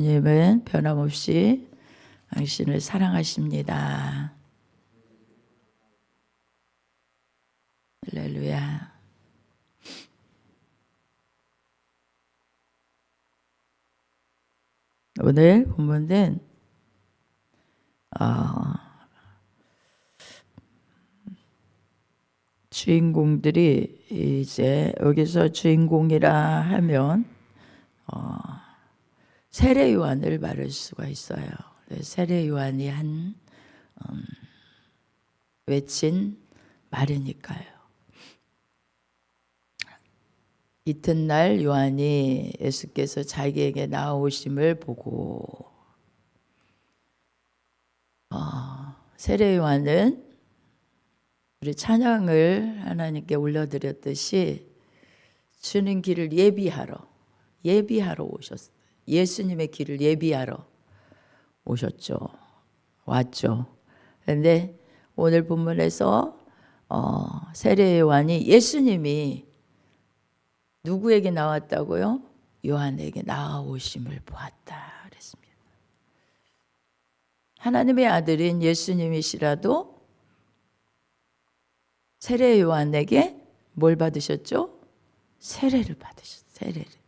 주님은 변함없이 당신을 사랑하십니다. 할렐루야. 오늘 본문은 주인공들이 이제 여기서 주인공이라 하면 세례 요한을 말할 수가 있어요. 세례 요한이 한 외친 말이니까요. 이튿날 요한이 예수께서 자기에게 나오심을 보고 세례 요한은 우리 찬양을 하나님께 올려드렸듯이 주는 길을 예비하러 오셨어요. 예수님의 길을 예비하러 오셨죠. 왔죠. 그런데 오늘 본문에서 세례 요한이 예수님이 누구에게 나왔다고요? 요한에게 나오심을 보았다 그랬습니다. 하나님의 아들인 예수님이시라도 세례 요한에게 뭘 받으셨죠? 세례를 받으셨어요. 세례를.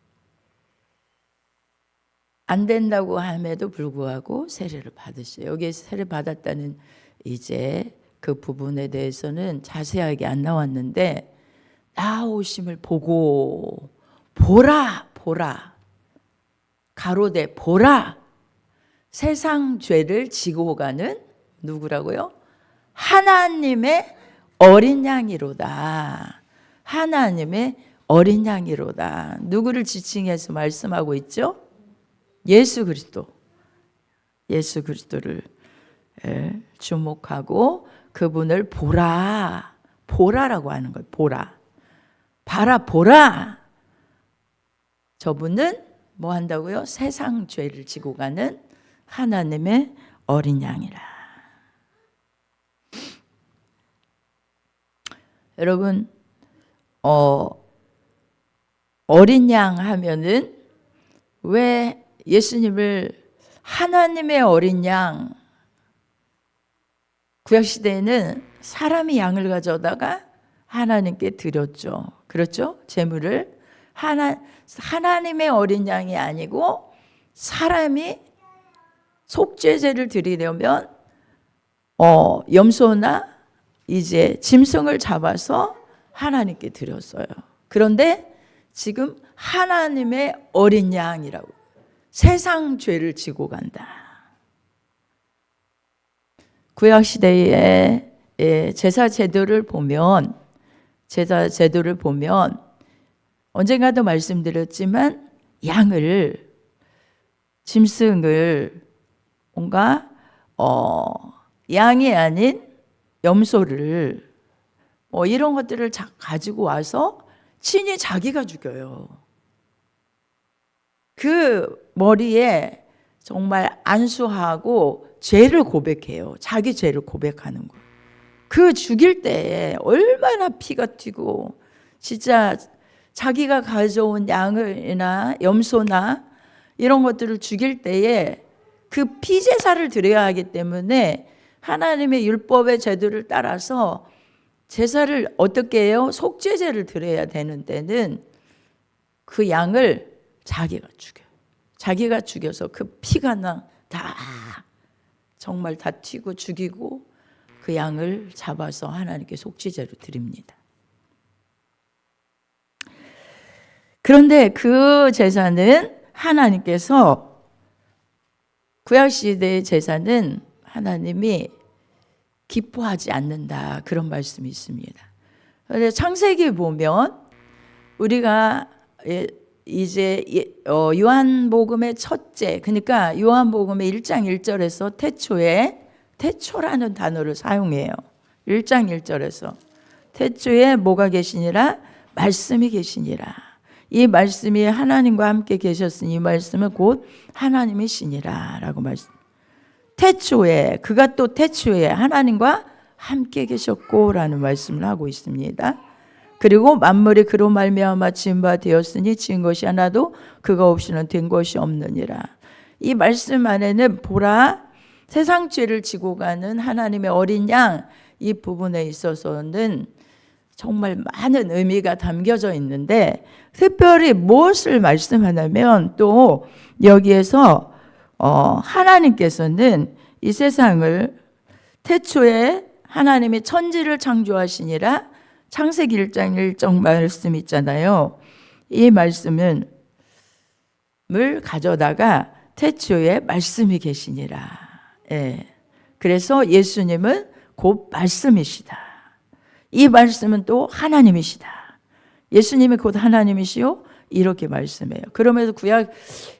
안 된다고 함에도 불구하고 세례를 받으셔요. 여기에 세례 받았다는 이제 그 부분에 대해서는 자세하게 안 나왔는데 나오심을 보고 보라 가로되 보라 세상 죄를 지고 가는 누구라고요? 하나님의 어린 양이로다. 하나님의 어린 양이로다. 누구를 지칭해서 말씀하고 있죠? 예수 그리스도를 주목하고 그분을 보라라고 하는 거예요. 보라. 저분은 뭐 한다고요? 세상 죄를 지고 가는 하나님의 어린 양이라. 여러분, 어린 양 하면은 왜 예수님을 하나님의 어린 양, 구약시대에는 사람이 양을 가져다가 하나님께 드렸죠. 그렇죠? 제물을 하나님의 어린 양이 아니고 사람이 속죄제를 드리려면 염소나 이제 짐승을 잡아서 하나님께 드렸어요. 그런데 지금 하나님의 어린 양이라고 세상 죄를 지고 간다. 구약시대의 제사 제도를 보면 언젠가도 말씀드렸지만 짐승을 뭔가 양이 아닌 염소를 이런 것들을 가지고 와서 친히 자기가 죽여요. 그 머리에 정말 안수하고 죄를 고백해요. 자기 죄를 고백하는 거예요. 그 죽일 때에 얼마나 피가 튀고 진짜 자기가 가져온 양이나 염소나 이런 것들을 죽일 때에 그 피제사를 드려야 하기 때문에 하나님의 율법의 제도를 따라서 제사를 어떻게 해요? 속죄제를 드려야 되는 때는 그 양을 자기가 죽여요. 자기가 죽여서 그 피가 다 정말 다 튀고 죽이고 그 양을 잡아서 하나님께 속죄제로 드립니다. 그런데 그 제사는 하나님께서 구약시대의 제사는 하나님이 기뻐하지 않는다. 그런 말씀이 있습니다. 그런데 창세기 보면 우리가 이제 요한복음의 첫째, 그러니까 요한복음의 1장 1절에서 태초라는 단어를 사용해요. 1장 1절에서 태초에 뭐가 계시니라? 말씀이 계시니라. 이 말씀이 하나님과 함께 계셨으니 이 말씀은 곧 하나님이시니라 라고 말씀. 그가 또 태초에 하나님과 함께 계셨고 라는 말씀을 하고 있습니다. 그리고 만물이 그로 말미암아 지은 바 되었으니 지은 것이 하나도 그가 없이는 된 것이 없느니라. 이 말씀 안에는 보라, 세상 죄를 지고 가는 하나님의 어린 양, 이 부분에 있어서는 정말 많은 의미가 담겨져 있는데, 특별히 무엇을 말씀하냐면 또 여기에서 하나님께서는 이 세상을 태초에 하나님이 천지를 창조하시니라, 창세기 1장 1절 말씀 있잖아요. 이 말씀을 가져다가 태초에 말씀이 계시니라. 예. 그래서 예수님은 곧 말씀이시다. 이 말씀은 또 하나님이시다. 예수님이 곧 하나님이시요, 이렇게 말씀해요. 그러면서 구약,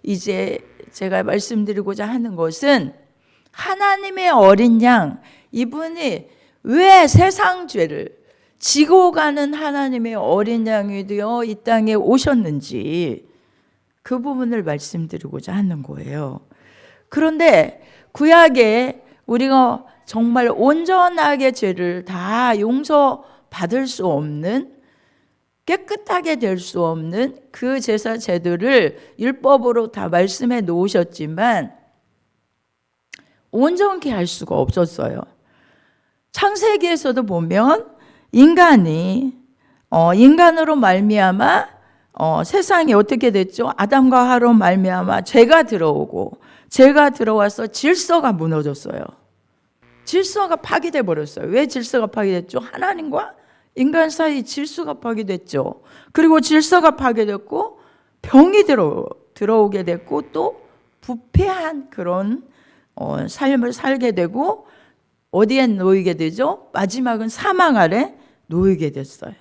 이제 제가 말씀드리고자 하는 것은 하나님의 어린 양, 이분이 왜 세상 죄를 지고 가는 하나님의 어린 양이 되어 이 땅에 오셨는지, 그 부분을 말씀드리고자 하는 거예요. 그런데 구약에 우리가 정말 온전하게 죄를 다 용서받을 수 없는, 깨끗하게 될 수 없는 그 제사 제도를 율법으로 다 말씀해 놓으셨지만 온전케 할 수가 없었어요. 창세기에서도 보면 인간이 인간으로 말미암아 세상이 어떻게 됐죠? 아담과 하와로 말미암아 죄가 들어오고, 죄가 들어와서 질서가 무너졌어요. 질서가 파괴돼 버렸어요. 왜 질서가 파괴됐죠? 하나님과 인간 사이 질서가 파괴됐죠. 그리고 질서가 파괴됐고 병이 들어오게 됐고, 또 부패한 그런 삶을 살게 되고, 어디에 놓이게 되죠? 마지막은 사망 아래 놓이게 됐어요.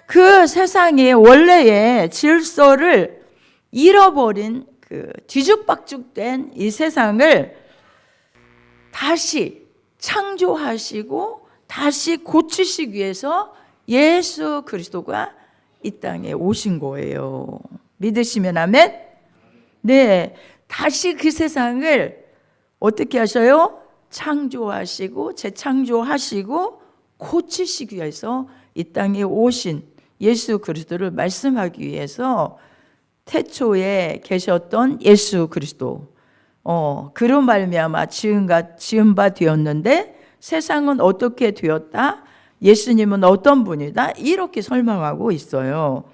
그 세상의 원래의 질서를 잃어버린 그 뒤죽박죽된 이 세상을 다시 창조하시고 다시 고치시기 위해서 예수 그리스도가 이 땅에 오신 거예요. 믿으시면 아멘? 네, 다시 그 세상을 어떻게 하셔요? 창조하시고 재창조하시고 고치시기 위해서 이 땅에 오신 예수 그리스도를 말씀하기 위해서 태초에 계셨던 예수 그리스도, 그로 말미암아 지은 바 되었는데 세상은 어떻게 되었다? 예수님은 어떤 분이다? 이렇게 설명하고 있어요.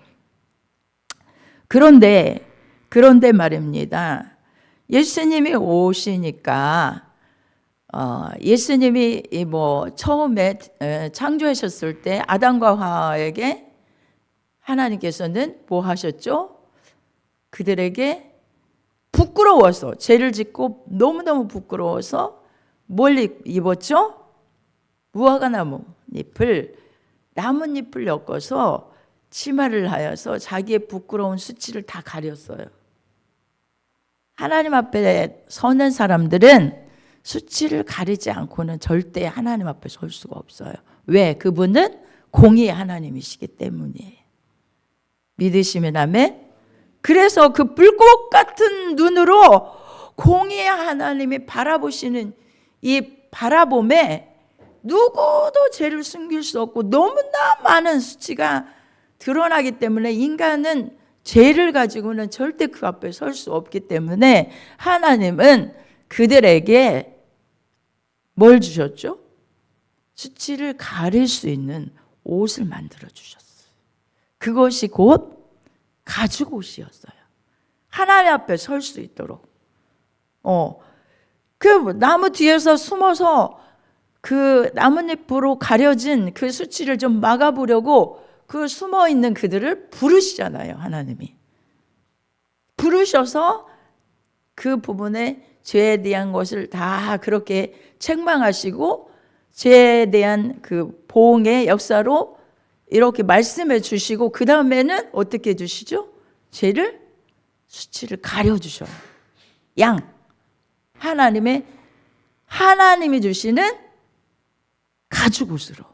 그런데 말입니다. 예수님이 오시니까 예수님이 처음에 창조하셨을 때 아담과 하와에게 하나님께서는 뭐 하셨죠? 그들에게 부끄러워서, 죄를 짓고 너무너무 부끄러워서 뭘 입었죠? 무화과 나뭇잎을 엮어서 치마를 하여서 자기의 부끄러운 수치를 다 가렸어요. 하나님 앞에 서는 사람들은 수치를 가리지 않고는 절대 하나님 앞에 설 수가 없어요. 왜? 그분은 공의의 하나님이시기 때문이에요. 믿으시면 아멘? 그래서 그 불꽃 같은 눈으로 공의의 하나님이 바라보시는 이 바라봄에 누구도 죄를 숨길 수 없고 너무나 많은 수치가 드러나기 때문에 인간은 죄를 가지고는 절대 그 앞에 설 수 없기 때문에 하나님은 그들에게 뭘 주셨죠? 수치를 가릴 수 있는 옷을 만들어 주셨어요. 그것이 곧 가죽 옷이었어요. 하나님 앞에 설 수 있도록. 그 나무 뒤에서 숨어서 그 나뭇잎으로 가려진 그 수치를 좀 막아보려고 그 숨어 있는 그들을 부르시잖아요. 하나님이 부르셔서 그 부분에 죄에 대한 것을 다 그렇게 책망하시고 죄에 대한 그 보응의 역사로 이렇게 말씀해 주시고, 그 다음에는 어떻게 해주시죠? 수치를 가려주셔요. 하나님이 주시는 가죽옷으로.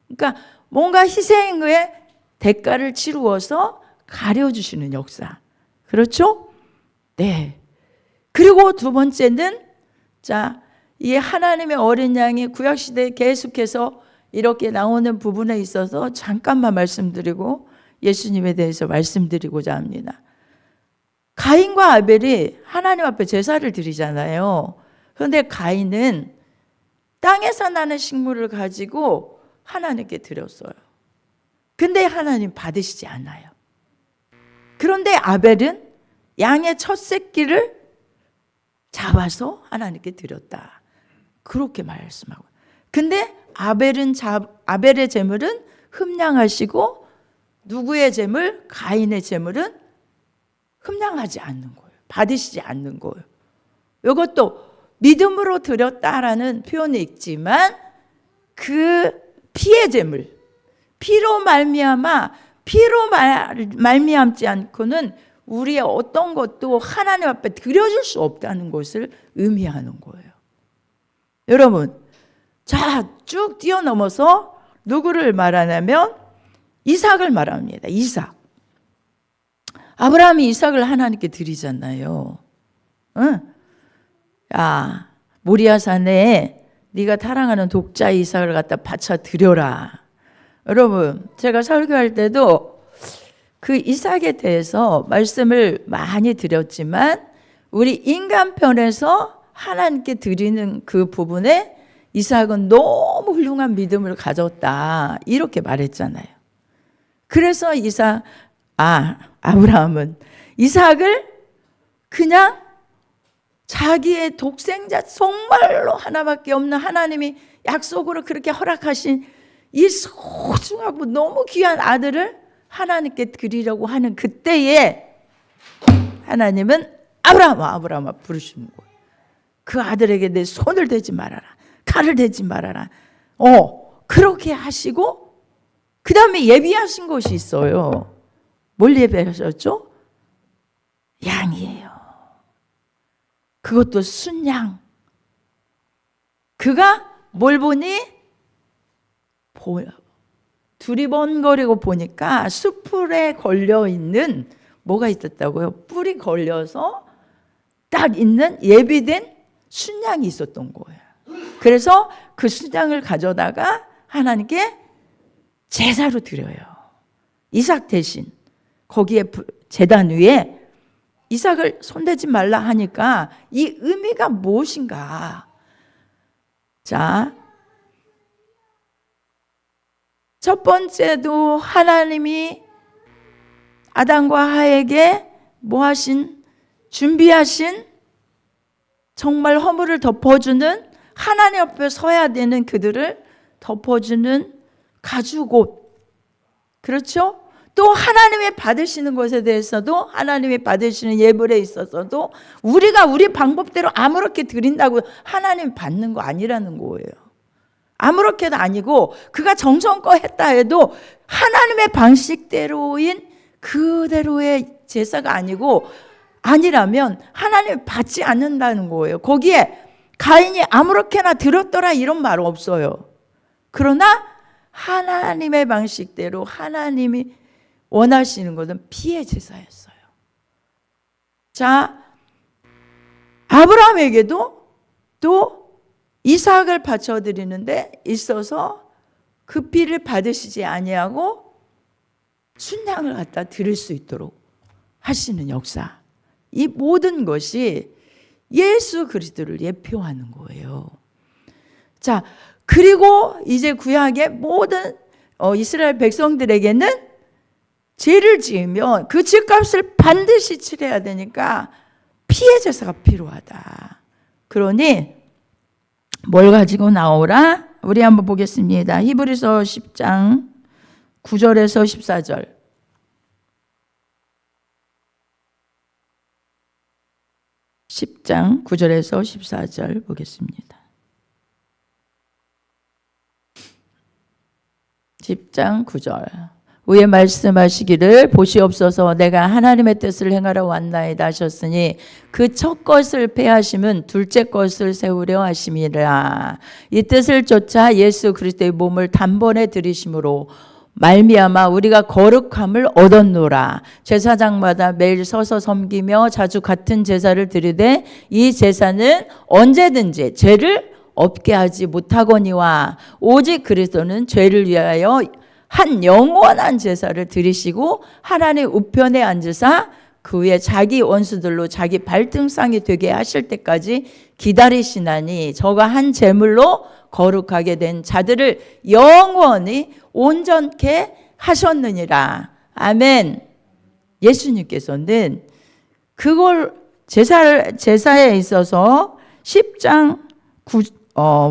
그러니까 뭔가 희생의 대가를 치루어서 가려주시는 역사. 그렇죠? 네. 그리고 두 번째는, 이 하나님의 어린 양이 구약시대에 계속해서 이렇게 나오는 부분에 있어서 잠깐만 말씀드리고 예수님에 대해서 말씀드리고자 합니다. 가인과 아벨이 하나님 앞에 제사를 드리잖아요. 그런데 가인은 땅에서 나는 식물을 가지고 하나님께 드렸어요. 근데 하나님 받으시지 않아요. 그런데 아벨은 양의 첫 새끼를 잡아서 하나님께 드렸다. 그렇게 말씀하고. 근데 아벨의 제물은 흠량하시고 누구의 제물? 가인의 제물은 흠량하지 않는 거예요. 받으시지 않는 거예요. 이것도 믿음으로 드렸다라는 표현이 있지만 그 피의 제물, 피로 말미암지 않고는 우리의 어떤 것도 하나님 앞에 드려줄 수 없다는 것을 의미하는 거예요. 여러분, 자, 쭉 뛰어넘어서 누구를 말하냐면 이삭을 말합니다. 이삭. 아브라함이 이삭을 하나님께 드리잖아요. 응? 야, 모리아산에 네가 사랑하는 독자 이삭을 갖다 바쳐 드려라. 여러분, 제가 설교할 때도 그 이삭에 대해서 말씀을 많이 드렸지만 우리 인간편에서 하나님께 드리는 그 부분에 이삭은 너무 훌륭한 믿음을 가졌다. 이렇게 말했잖아요. 그래서 아브라함은 이삭을 그냥 자기의 독생자, 정말로 하나밖에 없는 하나님이 약속으로 그렇게 허락하신 이 소중하고 너무 귀한 아들을 하나님께 드리려고 하는 그때에 하나님은 아브라함아 부르시는 거예요. 그 아들에게 내 손을 대지 말아라. 칼을 대지 말아라. 그렇게 하시고 그 다음에 예비하신 것이 있어요. 뭘 예배하셨죠? 양이에요. 그것도 순양. 그가 뭘 보니? 두리번거리고 보니까 숯불에 걸려있는 뭐가 있었다고요? 뿔이 걸려서 딱 있는 예비된 순양이 있었던 거예요. 그래서 그 순양을 가져다가 하나님께 제사로 드려요. 이삭 대신 거기에 제단 위에 이삭을 손대지 말라 하니까 이 의미가 무엇인가? 자, 첫 번째도 하나님이 아담과 하에게 준비하신 정말 허물을 덮어주는 하나님 앞에 서야 되는 그들을 덮어주는 가죽옷. 그렇죠? 또 하나님이 받으시는 것에 대해서도 하나님이 받으시는 예물에 있어서도 우리가 우리 방법대로 아무렇게 드린다고 하나님 받는 거 아니라는 거예요. 아무렇게도 아니고 그가 정성껏 했다 해도 하나님의 방식대로인 그대로의 제사가 아니라면 하나님이 받지 않는다는 거예요. 거기에 가인이 아무렇게나 드렸더라 이런 말 없어요. 그러나 하나님의 방식대로 하나님이 원하시는 것은 피의 제사였어요. 자, 아브라함에게도 또 이삭을 바쳐드리는데 있어서 그 피를 받으시지 아니하고 순양을 갖다 드릴 수 있도록 하시는 역사. 이 모든 것이 예수 그리스도를 예표하는 거예요. 자, 그리고 이제 구약의 모든 이스라엘 백성들에게는 죄를 지으면 그 죄값을 반드시 치러야 되니까 피의 제사가 필요하다. 그러니 뭘 가지고 나오라? 우리 한번 보겠습니다. 히브리서 10장 9절에서 14절. 10장 9절에서 14절 보겠습니다. 10장 9절. 위에 말씀하시기를 보시옵소서 내가 하나님의 뜻을 행하러 왔나이다 하셨으니 그 첫 것을 폐하심은 둘째 것을 세우려 하심이라. 이 뜻을 쫓아 예수 그리스도의 몸을 단번에 들이심으로 말미암아 우리가 거룩함을 얻었노라. 제사장마다 매일 서서 섬기며 자주 같은 제사를 드리되 이 제사는 언제든지 죄를 없게 하지 못하거니와 오직 그리스도는 죄를 위하여 한 영원한 제사를 드리시고 하나님 우편에 앉으사 그 후에 자기 원수들로 자기 발등상이 되게 하실 때까지 기다리시나니 저가 한 제물로 거룩하게 된 자들을 영원히 온전케 하셨느니라. 아멘. 예수님께서는 그걸 제사에 있어서 10장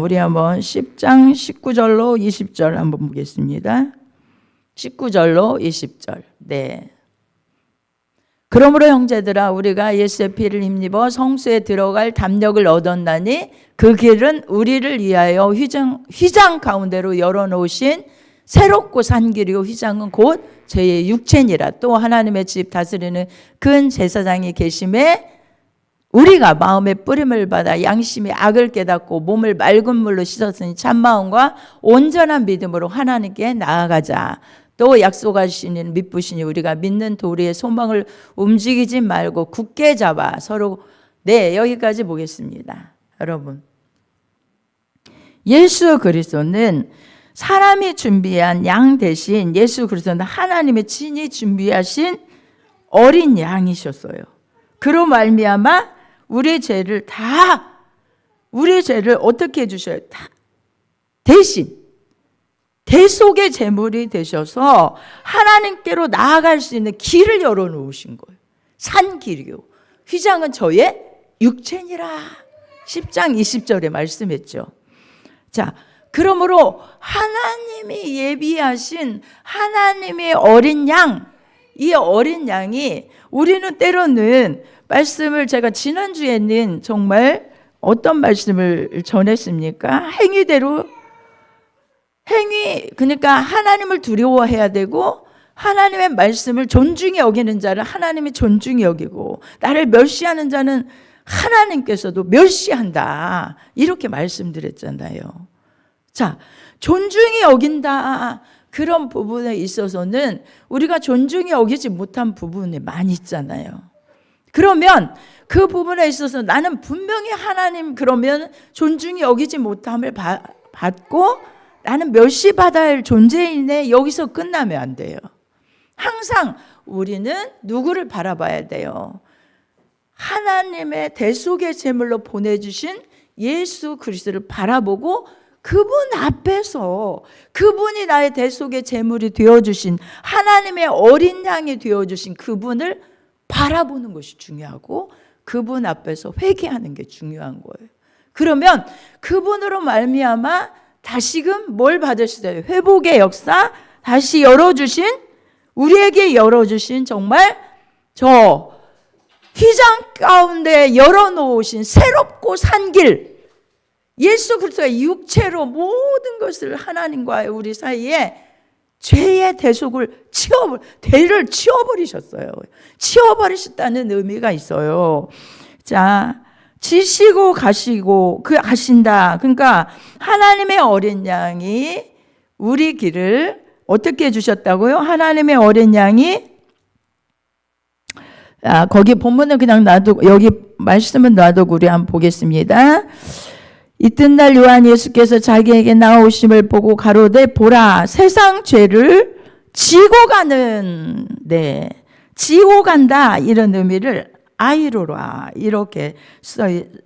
우리 한번 10장 19절로 20절 한번 보겠습니다. 19절로 20절. 네. 그러므로 형제들아 우리가 예수의 피를 힘입어 성수에 들어갈 담력을 얻었나니 그 길은 우리를 위하여 휘장 가운데로 열어놓으신 새롭고 산 길이요 휘장은 곧 죄의 육체니라. 또 하나님의 집 다스리는 큰 제사장이 계심에 우리가 마음의 뿌림을 받아 양심의 악을 깨닫고 몸을 맑은 물로 씻었으니 참마음과 온전한 믿음으로 하나님께 나아가자. 또 약속하시는 믿으시니 우리가 믿는 도리의 소망을 움직이지 말고 굳게 잡아 서로. 네, 여기까지 보겠습니다. 여러분, 예수 그리스도는 사람이 준비한 양 대신 예수 그리스도는 하나님의 친히 준비하신 어린 양이셨어요. 그로 말미암아 우리 죄를 어떻게 해주셔요? 다 대신 대속의 제물이 되셔서 하나님께로 나아갈 수 있는 길을 열어놓으신 거예요. 산 길이요. 휘장은 저의 육체니라. 10장 20절에 말씀했죠. 자, 그러므로 하나님이 예비하신 하나님의 어린 양, 이 어린 양이 우리는 때로는 말씀을 제가 지난주에는 정말 어떤 말씀을 전했습니까? 그러니까 하나님을 두려워해야 되고 하나님의 말씀을 존중히 여기는 자를 하나님이 존중히 여기고 나를 멸시하는 자는 하나님께서도 멸시한다. 이렇게 말씀드렸잖아요. 자, 존중히 여긴다. 그런 부분에 있어서는 우리가 존중히 여기지 못한 부분이 많이 있잖아요. 그러면 그 부분에 있어서 나는 분명히 하나님 그러면 존중히 여기지 못함을 받고 나는 멸시받아야 할 존재인데 여기서 끝나면 안 돼요. 항상 우리는 누구를 바라봐야 돼요? 하나님의 대속의 제물로 보내주신 예수 그리스도를 바라보고 그분 앞에서 그분이 나의 대속의 제물이 되어주신 하나님의 어린 양이 되어주신 그분을 바라보는 것이 중요하고 그분 앞에서 회개하는 게 중요한 거예요. 그러면 그분으로 말미암아 다시금 뭘 받을 수 있어요? 회복의 역사 다시 우리에게 열어주신 정말 저 휘장 가운데 열어놓으신 새롭고 산 길, 예수 그리스도의 육체로 모든 것을 하나님과 우리 사이에 죄의 대속을 대를 치워버리셨어요. 치워버리셨다는 의미가 있어요. 자, 지시고 가시고 하신다. 그러니까 하나님의 어린 양이 우리 길을 어떻게 해주셨다고요? 하나님의 어린 양이 거기 본문은 그냥 놔두고 여기 말씀은 놔두고 우리 한번 보겠습니다. 이튿날 요한 예수께서 자기에게 나오심을 보고 가로되 보라 세상 죄를 지고 가는 지고 간다 이런 의미를 아이로라 이렇게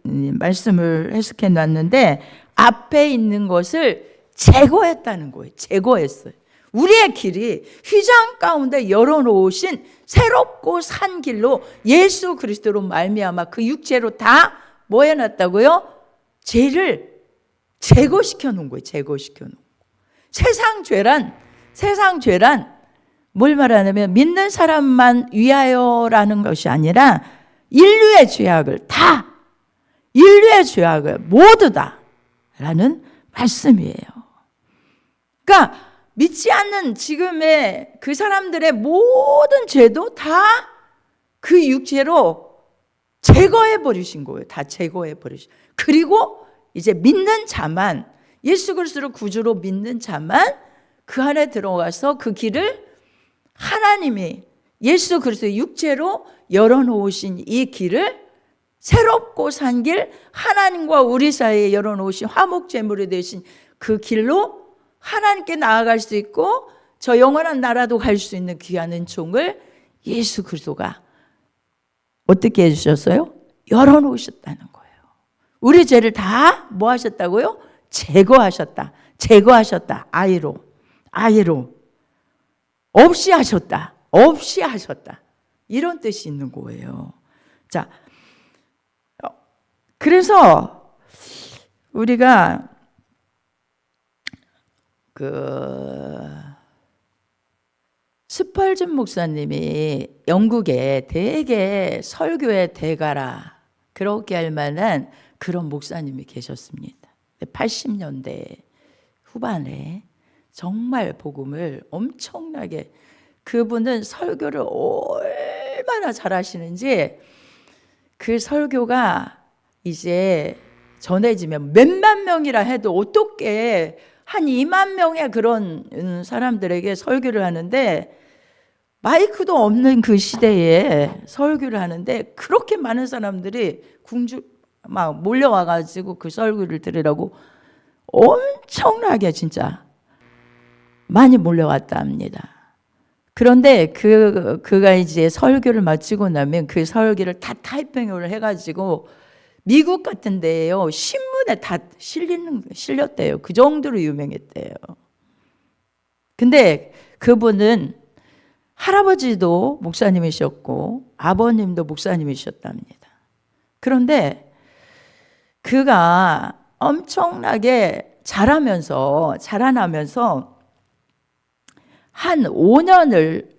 말씀을 해석해 놨는데 앞에 있는 것을 제거했다는 거예요. 제거했어요. 우리의 길이 휘장 가운데 열어놓으신 새롭고 산 길로 예수 그리스도로 말미암아 그 육체로 다 뭐 해놨다고요? 죄를 제거시켜 놓은 거예요. 제거시켜 놓은 거. 세상 죄란 뭘 말하냐면 믿는 사람만 위하여라는 것이 아니라 인류의 죄악을 모두 다라는 말씀이에요. 그러니까 믿지 않는 지금의 그 사람들의 모든 죄도 다 그 육체로 제거해 버리신 거예요. 다 제거해 버리신. 그리고 이제 믿는 자만 예수 그리스도를 구주로 믿는 자만 그 안에 들어가서 그 길을 하나님이 예수 그리스도의 육체로 열어놓으신 이 길을 새롭고 산 길 하나님과 우리 사이에 열어놓으신 화목제물이 되신 그 길로 하나님께 나아갈 수 있고 저 영원한 나라도 갈 수 있는 귀한 은총을 예수 그리스도가 어떻게 해주셨어요? 열어놓으셨다는 거예요. 우리 죄를 다 뭐 하셨다고요? 제거하셨다. 제거하셨다. 아이로 없이 하셨다. 없이 하셨다. 이런 뜻이 있는 거예요. 자, 그래서 우리가 스펄전 목사님이 영국에 되게 설교의 대가라 그렇게 할 만한 그런 목사님이 계셨습니다. 80년대 후반에 정말 복음을 엄청나게, 그분은 설교를 얼마나 잘하시는지 그 설교가 이제 전해지면 몇만 명이라 해도 어떻게 한 2만 명의 그런 사람들에게 설교를 하는데, 마이크도 없는 그 시대에 설교를 하는데 그렇게 많은 사람들이 막 몰려와가지고 그 설교를 들으라고 엄청나게 진짜 많이 몰려왔다 합니다. 그런데 그가 이제 설교를 마치고 나면 그 설교를 다 타이핑을 해가지고 미국 같은 데에요 신문에 다 실렸대요. 그 정도로 유명했대요. 근데 그분은 할아버지도 목사님이셨고 아버님도 목사님이셨답니다. 그런데 그가 엄청나게 자라나면서 한 5년을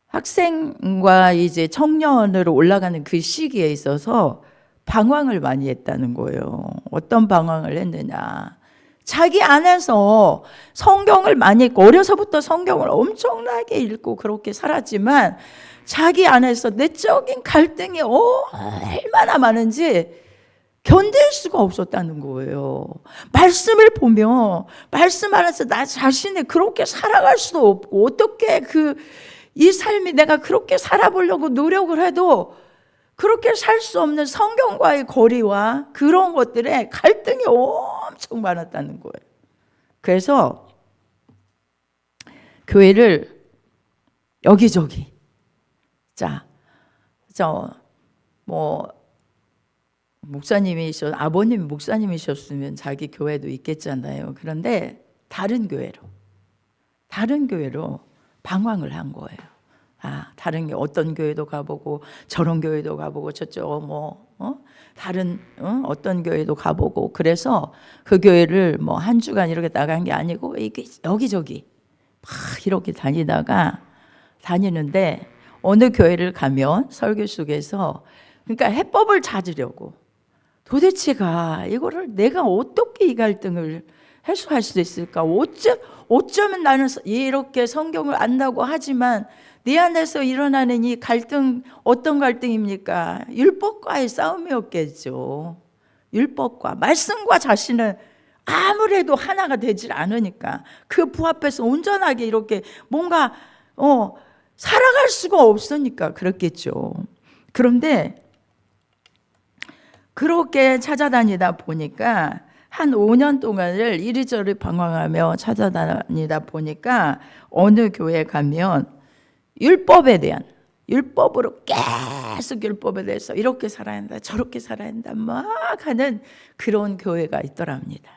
학생과 이제 청년으로 올라가는 그 시기에 있어서 방황을 많이 했다는 거예요. 어떤 방황을 했느냐. 자기 안에서 성경을 많이 읽고 어려서부터 성경을 엄청나게 읽고 그렇게 살았지만 자기 안에서 내적인 갈등이 얼마나 많은지 견딜 수가 없었다는 거예요. 말씀을 보며 말씀 안에서 나 자신이 그렇게 살아갈 수도 없고 어떻게 이 삶이 내가 그렇게 살아보려고 노력을 해도 그렇게 살 수 없는 성경과의 거리와 그런 것들에 갈등이 엄청 많았다는 거예요. 그래서 교회를 여기저기 아버님이 목사님이셨으면 자기 교회도 있겠잖아요. 그런데 다른 교회로 방황을 한 거예요. 다른 게 어떤 교회도 가보고 저런 교회도 가보고 저쪽 다른 어떤 교회도 가보고, 그래서 그 교회를 한 주간 이렇게 나간 게 아니고 이게 여기저기 막 이렇게 다니는데 어느 교회를 가면 설교 속에서 그러니까 해법을 찾으려고 도대체가 이거를 내가 어떻게 이 갈등을 해소할 수 있을까? 어쩌면 나는 이렇게 성경을 안다고 하지만 내 안에서 일어나는 이 갈등, 어떤 갈등입니까? 율법과의 싸움이었겠죠. 율법과 말씀과 자신은 아무래도 하나가 되질 않으니까 그 부합해서 온전하게 이렇게 뭔가 살아갈 수가 없으니까 그렇겠죠. 그런데 그렇게 찾아다니다 보니까 한 5년 동안을 이리저리 방황하며 찾아다니다 보니까 어느 교회에 가면 율법으로 계속 율법에 대해서 이렇게 살아야 한다 저렇게 살아야 한다 막 하는 그런 교회가 있더랍니다.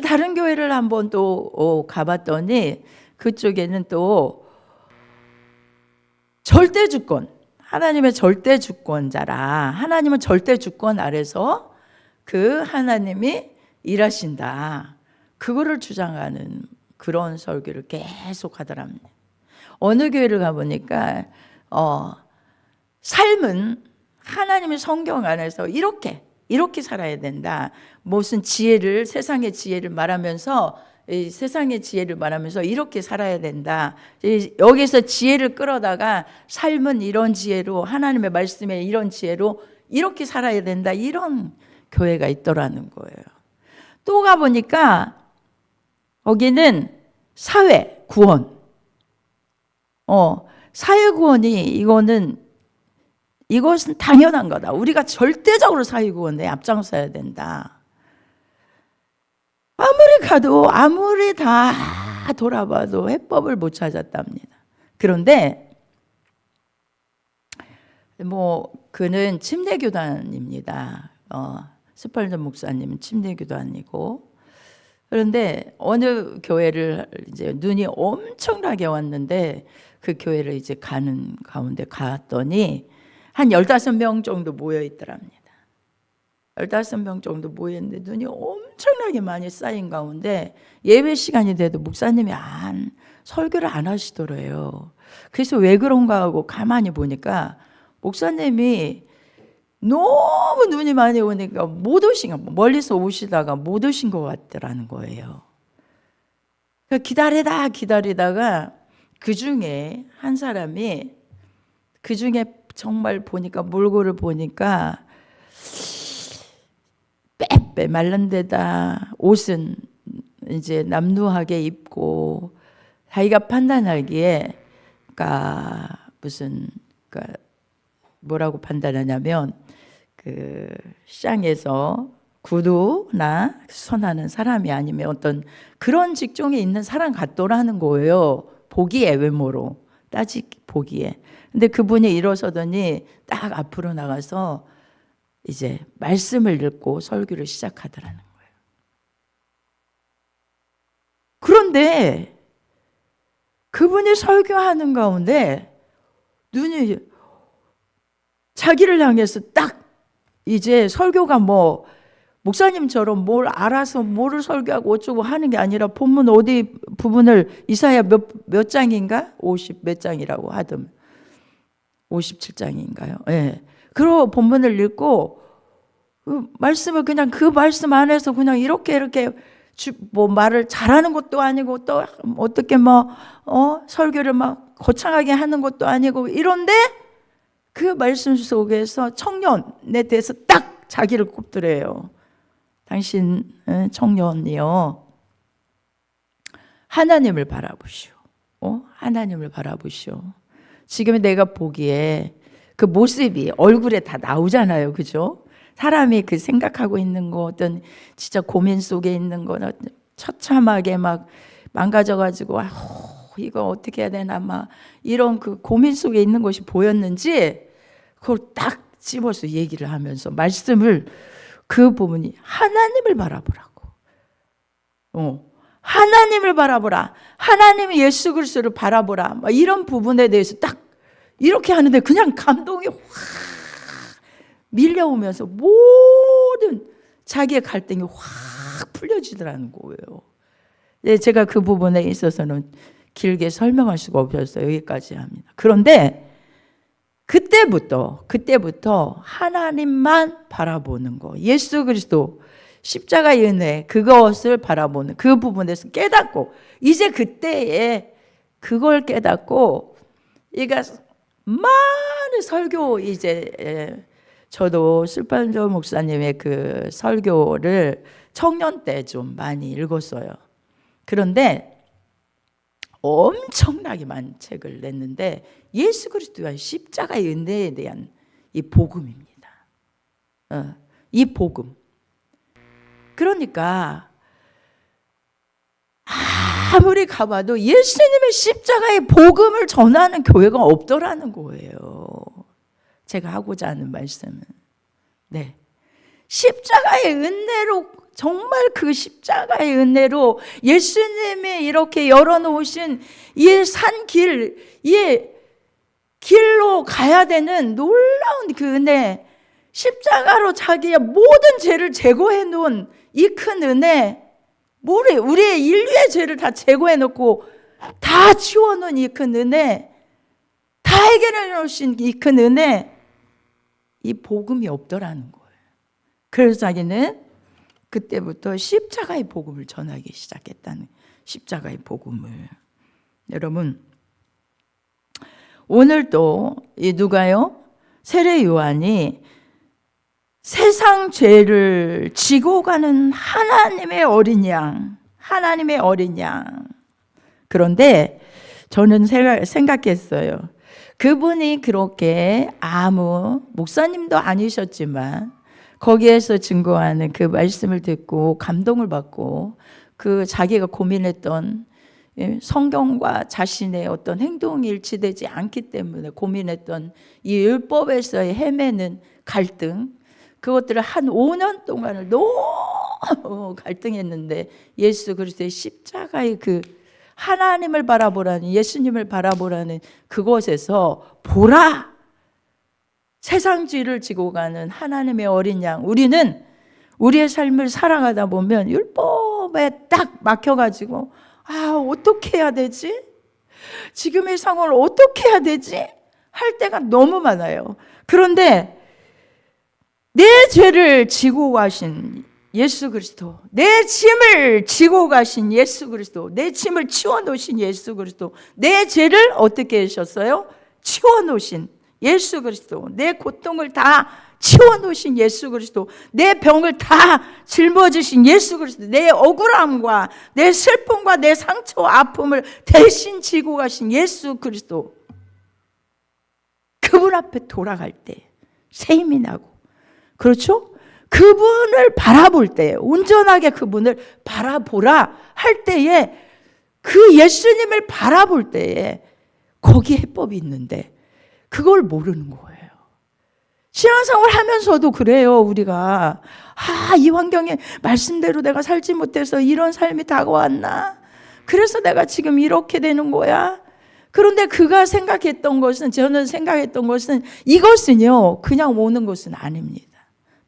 다른 교회를 한번 또 가봤더니 그쪽에는 또 절대주권, 하나님의 절대주권자라, 하나님은 절대주권 아래서 그 하나님이 일하신다, 그거를 주장하는 그런 설교를 계속 하더랍니다. 어느 교회를 가보니까 삶은 하나님의 성경 안에서 이렇게 살아야 된다. 무슨 세상의 지혜를 말하면서 이렇게 살아야 된다. 여기서 지혜를 끌어다가 삶은 이런 지혜로, 하나님의 말씀에 이런 지혜로 이렇게 살아야 된다. 이런 교회가 있더라는 거예요. 또 가보니까 거기는 사회 구원. 사회 구원이 이것은 당연한 거다. 우리가 절대적으로 사회 구원에 앞장서야 된다. 아무리 다 돌아봐도 해법을 못 찾았답니다. 그런데 그는 침례교단입니다. 스펄전 목사님은 침례교단이고. 그런데 어느 교회를 이제 눈이 엄청나게 왔는데 그 교회를 이제 가는 가운데 갔더니 한 15명 정도 모여 있더랍니다. 15명 정도 모여 있는데 눈이 엄청나게 많이 쌓인 가운데 예배 시간이 돼도 목사님이 설교를 안 하시더래요. 그래서 왜 그런가 하고 가만히 보니까 목사님이 너무 눈이 많이 오니까 못 오신 거, 멀리서 오시다가 못 오신 것 같더라는 거예요. 기다리다가 그 중에 한 사람이 그 중에 정말 보니까 몰골을 보니까 빼빼 말른 데다 옷은 이제 남루하게 입고 자기가 판단하기에 뭐라고 판단하냐면 그 시장에서 구두나 선하는 사람이 아니면 어떤 그런 직종에 있는 사람 같더라는 거예요. 보기에, 외모로 보기에. 근데 그분이 일어서더니 딱 앞으로 나가서 이제 말씀을 읽고 설교를 시작하더라는 거예요. 그런데 그분이 설교하는 가운데 눈이 자기를 향해서 딱 이제 설교가 목사님처럼 뭘 알아서 뭐를 설교하고 어쩌고 하는 게 아니라 본문 어디 부분을 이사야 몇 장인가? 50 몇 장이라고 하더만 57장인가요? 예. 그리고 본문을 읽고 그 말씀을 그냥 그 말씀 안에서 그냥 이렇게 말을 잘하는 것도 아니고 또 어떻게 설교를 거창하게 하는 것도 아니고 이런데 그 말씀 속에서 청년에 대해서 딱 자기를 꼽더래요. 당신 청년이요, 하나님을 바라보시오. 하나님을 바라보시오. 지금 내가 보기에 그 모습이 얼굴에 다 나오잖아요, 그죠? 사람이 그 생각하고 있는 거, 어떤 진짜 고민 속에 있는 거, 처참하게 망가져가지고 이거 어떻게 해야 되나 이런 그 고민 속에 있는 것이 보였는지 그걸 딱 집어서 얘기를 하면서 말씀을 그 부분이 하나님을 바라보라고. 하나님을 바라보라. 하나님이 예수 그리스도를 바라보라. 이런 부분에 대해서 딱 이렇게 하는데 그냥 감동이 확 밀려오면서 모든 자기의 갈등이 확 풀려지더라는 거예요. 네, 제가 그 부분에 있어서는 길게 설명할 수가 없어서 여기까지 합니다. 그런데 그때부터 하나님만 바라보는 거, 예수 그리스도 십자가의 은혜, 그것을 바라보는 그 부분에서 깨닫고, 이제 그때에 그걸 깨닫고 이가 많은 설교, 이제 저도 슬판조 목사님의 그 설교를 청년 때 좀 많이 읽었어요. 그런데 엄청나게 많은 책을 냈는데 예수 그리스도의 십자가의 은혜에 대한 이 복음입니다. 이 복음. 그러니까 아무리 가봐도 예수님의 십자가의 복음을 전하는 교회가 없더라는 거예요. 제가 하고자 하는 말씀은, 네, 십자가의 은혜로, 정말 그 십자가의 은혜로 예수님이 이렇게 열어놓으신 이 산길, 이 길로 가야 되는 놀라운 그 은혜, 십자가로 자기의 모든 죄를 제거해 놓은 이 큰 은혜, 우리의 인류의 죄를 다 제거해 놓고 다 치워놓은 이 큰 은혜, 다 해결해 놓으신 이 큰 은혜, 이 복음이 없더라는 거예요. 그래서 자기는 그때부터 십자가의 복음을 전하기 시작했다는, 십자가의 복음을. 여러분, 오늘도 이 누가요? 세례 요한이 세상 죄를 지고 가는 하나님의 어린 양, 하나님의 어린 양. 그런데 저는 생각했어요. 그분이 그렇게 아무 목사님도 아니셨지만 거기에서 증거하는 그 말씀을 듣고 감동을 받고 그 자기가 고민했던 성경과 자신의 어떤 행동이 일치되지 않기 때문에 고민했던 이 율법에서의 헤매는 갈등, 그것들을 한 5년 동안을 너무 갈등했는데 예수 그리스도의 십자가의 그 하나님을 바라보라는, 예수님을 바라보라는 그곳에서 보라, 세상 죄를 지고 가는 하나님의 어린 양, 우리는 우리의 삶을 살아가다 보면 율법에 딱 막혀가지고 어떻게 해야 되지? 지금의 상황을 어떻게 해야 되지? 할 때가 너무 많아요. 그런데 내 죄를 지고 가신 예수 그리스도, 내 짐을 지고 가신 예수 그리스도, 내 짐을 치워놓으신 예수 그리스도, 내 죄를 어떻게 하셨어요? 치워놓으신 예수 그리스도, 내 고통을 다 치워놓으신 예수 그리스도, 내 병을 다 짊어지신 예수 그리스도, 내 억울함과 내 슬픔과 내 상처와 아픔을 대신 지고 가신 예수 그리스도, 그분 앞에 돌아갈 때 새 힘이 나고, 그렇죠? 그분을 바라볼 때, 온전하게 그분을 바라보라 할 때에, 그 예수님을 바라볼 때에 거기에 해법이 있는데 그걸 모르는 거예요. 신앙생활 하면서도 그래요. 우리가 이 환경에 말씀대로 내가 살지 못해서 이런 삶이 다가왔나? 그래서 내가 지금 이렇게 되는 거야? 그런데 그가 생각했던 것은, 저는 생각했던 것은, 이것은요 그냥 오는 것은 아닙니다.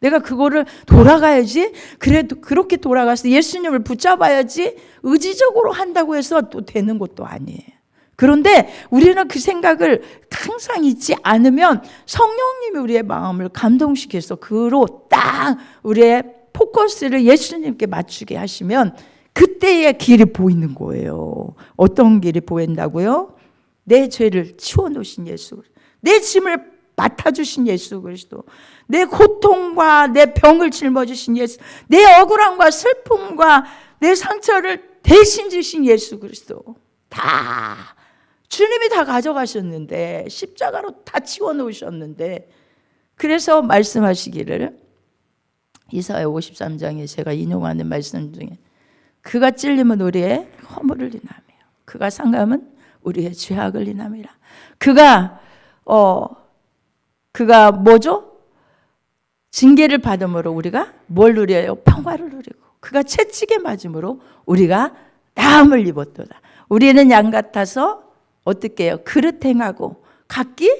내가 그거를 돌아가야지, 그래도 그렇게 돌아가서 예수님을 붙잡아야지 의지적으로 한다고 해서 또 되는 것도 아니에요. 그런데 우리는 그 생각을 항상 잊지 않으면 성령님이 우리의 마음을 감동시켜서 그로 딱 우리의 포커스를 예수님께 맞추게 하시면 그때의 길이 보이는 거예요. 어떤 길이 보인다고요? 내 죄를 치워놓으신 예수, 내 짐을 맡아주신 예수 그리스도, 내 고통과 내 병을 짊어지신 예수, 내 억울함과 슬픔과 내 상처를 대신 지신 예수 그리스도, 다 주님이 다 가져가셨는데, 십자가로 다 치워놓으셨는데, 그래서 말씀하시기를, 이사야 53장에 제가 인용하는 말씀 중에, 그가 찔림은 우리의 허물을 인하며 그가 상함은 우리의 죄악을 인함이라. 그가 뭐죠? 징계를 받음으로 우리가 뭘 누려요? 평화를 누리고, 그가 채찍에 맞음으로 우리가 나음을 입었도다. 우리는 양 같아서 어떻게 해요? 그릇 행하고 각기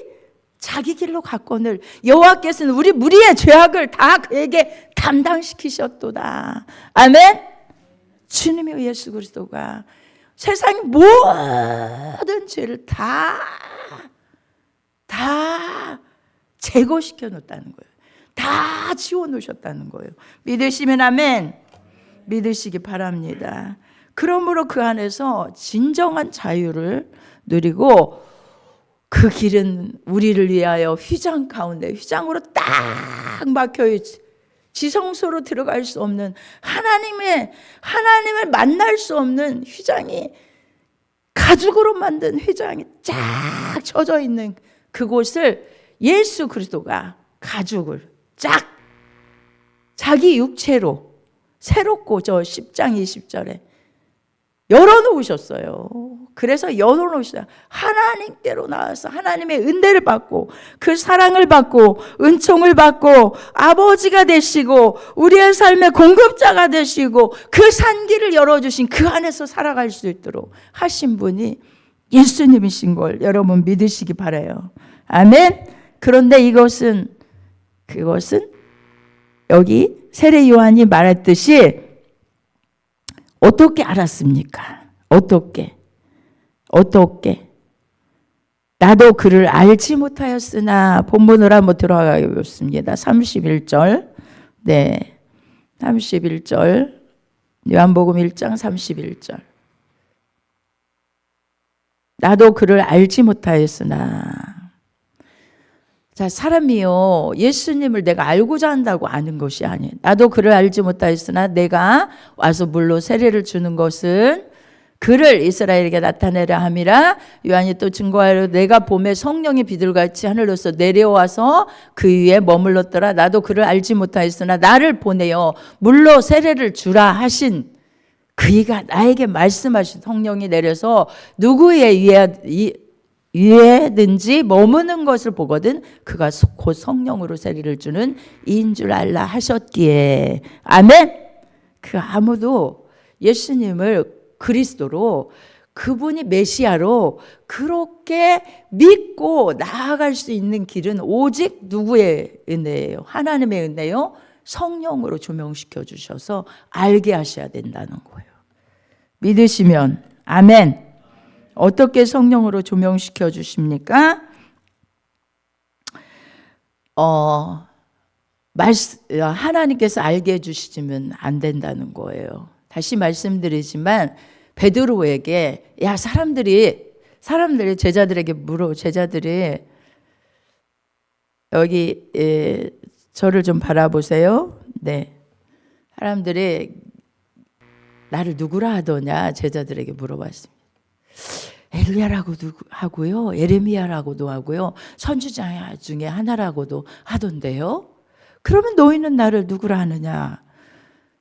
자기 길로 갔거늘 여호와께서는 우리 무리의 죄악을 다 그에게 담당시키셨도다. 아멘. 주님의 예수 그리스도가 세상의 모든 죄를 다 제거시켜 놓았다는 거예요. 다 지워 놓으셨다는 거예요. 믿으시면 아멘. 믿으시기 바랍니다. 그러므로 그 안에서 진정한 자유를 누리고, 그 길은 우리를 위하여 휘장 가운데, 휘장으로 딱 막혀있지, 지성소로 들어갈 수 없는, 하나님을 만날 수 없는 휘장이, 가죽으로 만든 휘장이 쫙 쳐져 있는 그곳을 예수 그리스도가 가죽을 쫙 자기 육체로 새롭고, 저 10장 20절에 열어놓으셨어요. 그래서 열어놓으셨어요. 하나님께로 나와서 하나님의 은혜를 받고, 그 사랑을 받고, 은총을 받고, 아버지가 되시고, 우리의 삶의 공급자가 되시고, 그 산길을 열어주신, 그 안에서 살아갈 수 있도록 하신 분이 예수님이신 걸 여러분 믿으시기 바라요. 아멘. 그런데 그것은 여기 세례 요한이 말했듯이 어떻게 알았습니까? 어떻게? 나도 그를 알지 못하였으나, 본문으로 한번 들어가겠습니다. 31절. 네. 31절. 요한복음 1장 31절. 나도 그를 알지 못하였으나. 자, 사람이요, 예수님을 내가 알고자 한다고 아는 것이 아니에요. 나도 그를 알지 못하였으나 내가 와서 물로 세례를 주는 것은 그를 이스라엘에게 나타내려 함이라. 요한이 또 증거하여 내가 봄에 성령이 비둘같이 하늘로서 내려와서 그 위에 머물렀더라. 나도 그를 알지 못하였으나 나를 보내어 물로 세례를 주라 하신 그이가 나에게 말씀하신 성령이 내려서 누구의 위에든지 머무는 것을 보거든 그가 곧 성령으로 세리를 주는 이인 줄 알라 하셨기에. 아멘. 그 아무도 예수님을 그리스도로, 그분이 메시아로 그렇게 믿고 나아갈 수 있는 길은 오직 누구의 은혜예요? 하나님의 은혜요. 성령으로 조명시켜 주셔서 알게 하셔야 된다는 거예요. 믿으시면 아멘. 어떻게 성령으로 조명시켜 주십니까? 하나님께서 알게 해주시면 안 된다는 거예요. 다시 말씀드리지만 베드로에게 사람들이 제자들에게 제자들이 여기 저를 좀 바라보세요. 네, 사람들이 나를 누구라 하더냐 제자들에게 물어봤습니다. 엘리야라고도 하고요, 예레미야라고도 하고요, 선지자 중에 하나라고도 하던데요. 그러면 너희는 나를 누구라 하느냐?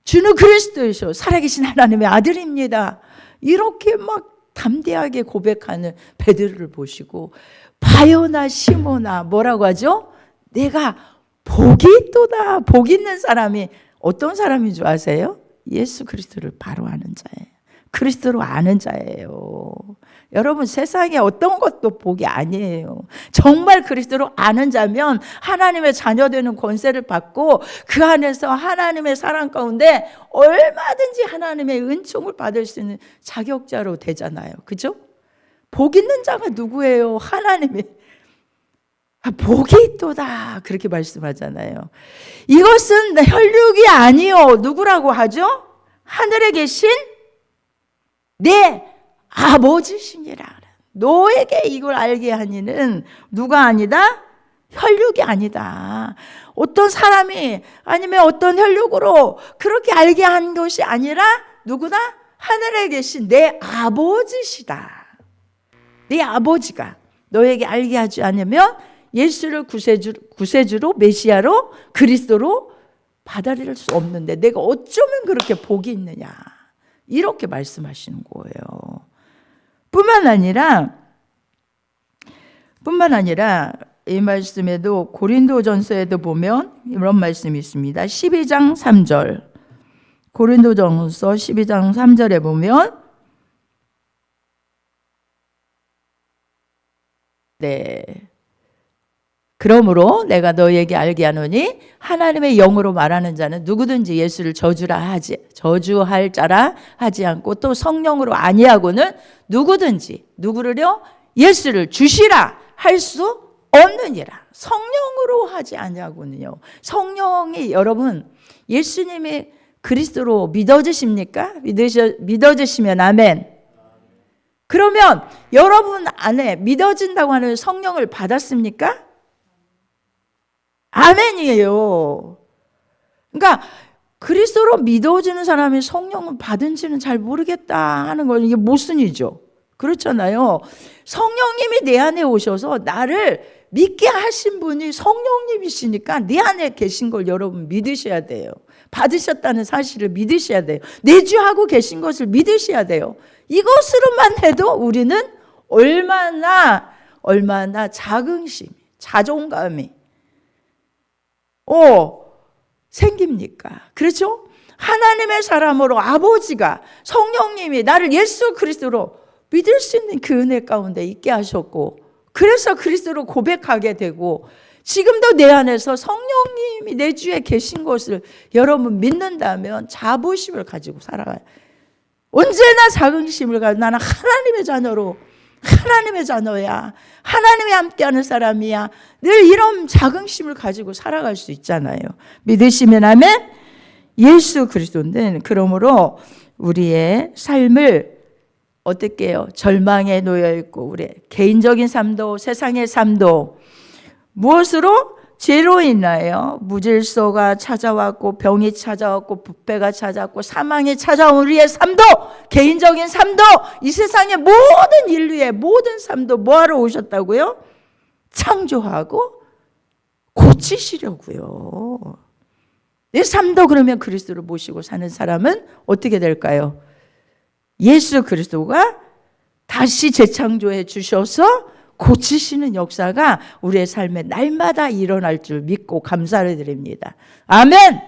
주는 그리스도이시오 살아계신 하나님의 아들입니다. 이렇게 막 담대하게 고백하는 베드로를 보시고 바요나 시모나 뭐라고 하죠? 내가 복이 있도다. 복 있는 사람이 어떤 사람인 줄 아세요? 예수 그리스도를 바로 아는 자예요. 그리스도로 아는 자예요. 여러분 세상에 어떤 것도 복이 아니에요. 정말 그리스도로 아는 자면 하나님의 자녀되는 권세를 받고 그 안에서 하나님의 사랑 가운데 얼마든지 하나님의 은총을 받을 수 있는 자격자로 되잖아요. 그죠? 복 있는 자가 누구예요? 하나님의 복이 있도다 그렇게 말씀하잖아요. 이것은 혈육이 아니요 누구라고 하죠? 하늘에 계신 내 아버지시니라. 너에게 이걸 알게 하니는 누가 아니다? 혈육이 아니다. 어떤 사람이 아니면 어떤 혈육으로 그렇게 알게 한 것이 아니라 누구다? 하늘에 계신 내 아버지시다. 네 아버지가 너에게 알게 하지 않으면 예수를 구세주로 메시아로 그리스도로 받아들일 수 없는데 내가 어쩌면 그렇게 복이 있느냐 이렇게 말씀하시는 거예요. 뿐만 아니라 이 말씀에도 고린도전서에도 보면 이런 말씀이 있습니다. 12장 3절 고린도전서 12장 3절에 보면 그러므로 내가 너희에게 알게 하노니 하나님의 영으로 말하는 자는 누구든지 예수를 저주할 자라 하지 않고 또 성령으로 아니하고는 누구든지 누구를요? 예수를 주시라 할 수 없느니라. 성령으로 하지 아니하고는요. 성령이 여러분 예수님이 그리스도로 믿어지십니까? 믿어지시면 아멘. 그러면 여러분 안에 믿어진다고 하는 성령을 받았습니까? 아멘이에요. 그러니까 그리스도로 믿어지는 사람이 성령을 받은지는 잘 모르겠다 하는 건 이게 모순이죠. 그렇잖아요. 성령님이 내 안에 오셔서 나를 믿게 하신 분이 성령님이시니까 내 안에 계신 걸 여러분 믿으셔야 돼요. 받으셨다는 사실을 믿으셔야 돼요. 내주하고 계신 것을 믿으셔야 돼요. 이것으로만 해도 우리는 얼마나 자긍심이, 자존감이 생깁니까? 그렇죠? 하나님의 사람으로 아버지가 성령님이 나를 예수 그리스도로 믿을 수 있는 그 은혜 가운데 있게 하셨고 그래서 그리스도로 고백하게 되고 지금도 내 안에서 성령님이 내 주에 계신 것을 여러분 믿는다면 자부심을 가지고 살아가요. 언제나 자긍심을 가지고 나는 하나님의 자녀야. 하나님이 함께하는 사람이야. 늘 이런 자긍심을 가지고 살아갈 수 있잖아요. 믿으시면 아멘. 예수 그리스도는 그러므로 우리의 삶을 어떻게 해요? 절망에 놓여 있고 우리의 개인적인 삶도 세상의 삶도 무엇으로? 죄로 인하여 무질서가 찾아왔고 병이 찾아왔고 부패가 찾아왔고 사망이 찾아온 우리의 삶도 개인적인 삶도 이 세상의 모든 인류의 모든 삶도 뭐하러 오셨다고요? 창조하고 고치시려고요. 내 삶도 그러면 그리스도를 모시고 사는 사람은 어떻게 될까요? 예수 그리스도가 다시 재창조해 주셔서 고치시는 역사가 우리의 삶에 날마다 일어날 줄 믿고 감사를 드립니다. 아멘.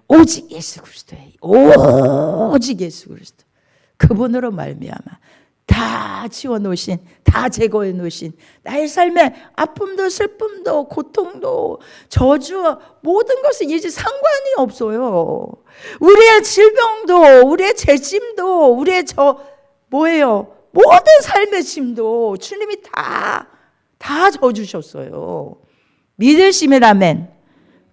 오직 예수 그리스도예요. 오직 예수 그리스도. 그분으로 말미암아 다 지워놓으신, 다 제거해 놓으신 나의 삶의 아픔도 슬픔도 고통도 저주 모든 것은 이제 상관이 없어요. 우리의 질병도 우리의 재짐도 우리의 모든 삶의 짐도 주님이 다 져주셨어요. 믿으시면 아멘.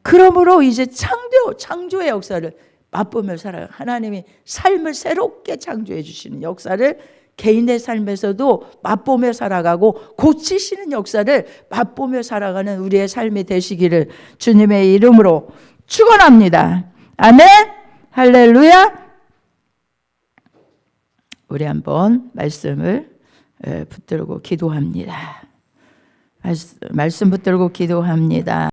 그러므로 이제 창조의 역사를 맛보며 살아요. 하나님이 삶을 새롭게 창조해 주시는 역사를 개인의 삶에서도 맛보며 살아가고 고치시는 역사를 맛보며 살아가는 우리의 삶이 되시기를 주님의 이름으로 축원합니다. 아멘. 할렐루야. 우리 한번 말씀을 붙들고 기도합니다. 말씀 붙들고 기도합니다.